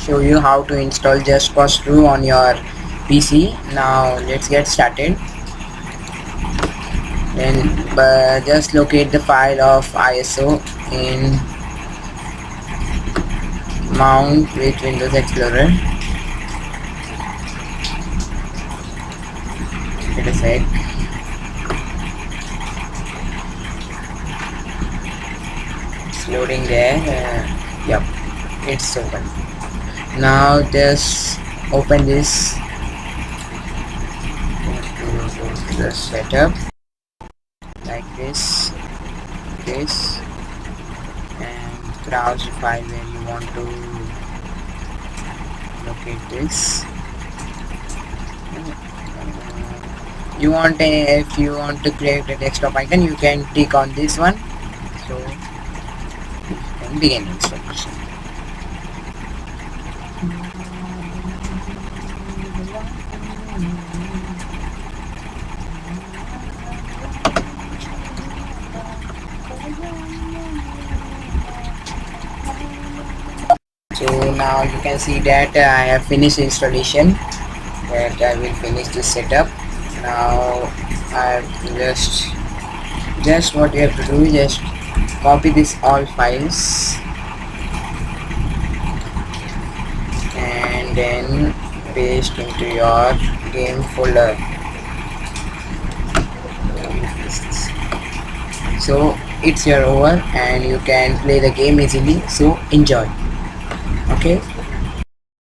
show you how to install just skidrow on your PC. Now let's get started. Then just locate the file of ISO in mount with Windows Explorer. Wait a sec. It's loading there. Yep, it's open. Now just open this. Go to the setup like this, and browse the file where you want to locate this. You want if you want to create a desktop icon, you can click on this one. So you can begin installation. So now you can see that I have finished installation. That I will finish this setup. Now I just what you have to do is just copy this all files and then paste into your game folder. So it's your over and you can play the game easily, so enjoy. Okay.